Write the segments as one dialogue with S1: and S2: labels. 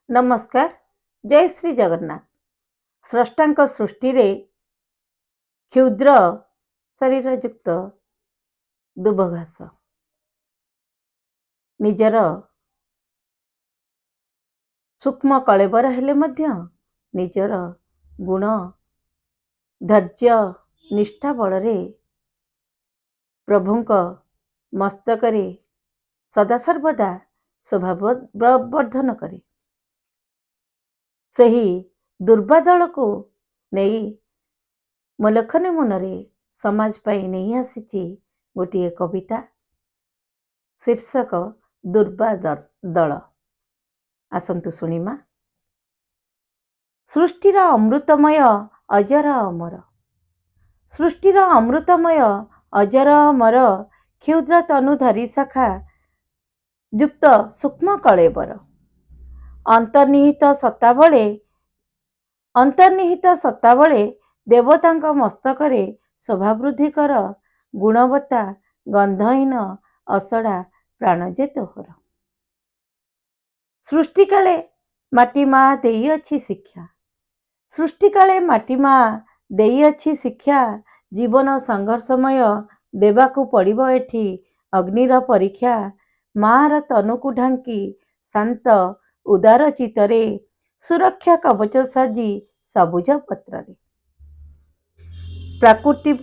S1: नमस्कार। जय श्री जगन्नाथ। स्रष्टांक सृष्टि रे क्षुद्र शरीर युक्त दुबघास निजर सूक्ष्म कलेबर हेले मध्य निजर गुण धैर्य निष्ठा बल प्रभुंक मस्तकरे सदा सर्वदा शोभावर्धन करे। सही दुर्बादल को नहीं मो लेखनी मनरे समाज पाई नहीं आसी गोटे कविता शीर्षक दुर्बादल। आसंतु शुणिमा। सृष्टिर अमृतमय अजर अमर, सृष्टिर अमृतमय अजर अमर क्षुद्र तनुधारी शाखा युक्त सूक्ष्म कलेबर अंतर्निहित सत्ता बले देवतांक मस्तकरे शोभावृद्धि कर गुणवत्ता गंधहीन असड़ा प्राणजे तोहर। सृष्टि काले माटी मा देई अछि शिक्षा, सृष्टि काले माटी मा देई अछि शिक्षा। जीवन संघर्षमय देवाकू पड़िबो एठी अग्निर परीक्षा। मार तनुकू ढांकी शांत उदार चितरे सुरक्षा कवच साजी सबुज पत्ररे। प्राकृतिक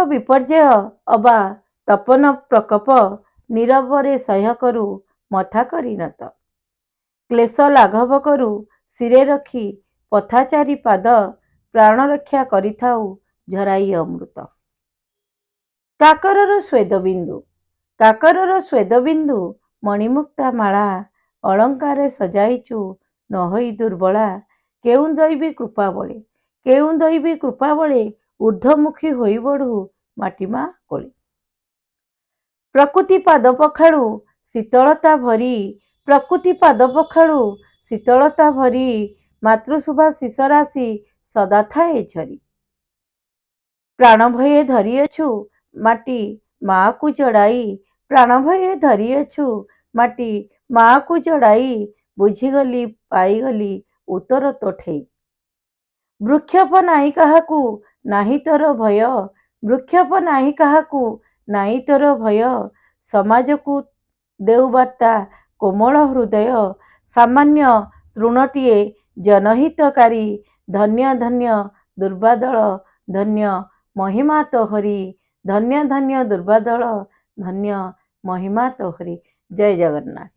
S1: विपर्यय अबा तपन प्रकोप नीरवरे सह्य करू मथा करिनत। क्लेश लाघव करू सिरे रखी पथाचारी पाद प्राण रक्षा करिथाऊ झराई अमृत। काकरर स्वेदबिंदु मणिमुक्ता माला अलंकार सजाइचु न होई दुर्बला। केउ दैवी कृपा बळे ऊर्ध्वमुखी होई बढू माटीमा कोळे। प्रकृति पाद पखाड़ू शीतलता भरी, प्रकृति पाद पखाड़ू शीतलता भरी। मातृशुभा शिश राशि सदा थाए झरी। प्राण भये धरियछु माटी माँ को जड़ाई, प्राण भये धरियछु माटी माँ को जड़ाई। बुझीगली पाईगली उत्तर तोठेई। वृक्षप नाही काहाकू नाही तोर भय, वृक्षप नाही काहाकू नाही तोर भय। समाज को देउ बार्ता कोमल हृदय, सामान्य तृणटीए जनहितकारी। धन्य धन्य दुर्बादल धन्य महिमा तोहरी, धन्य धन्य दुर्बादल धन्य महिमा तोहरी। जय जगन्नाथ।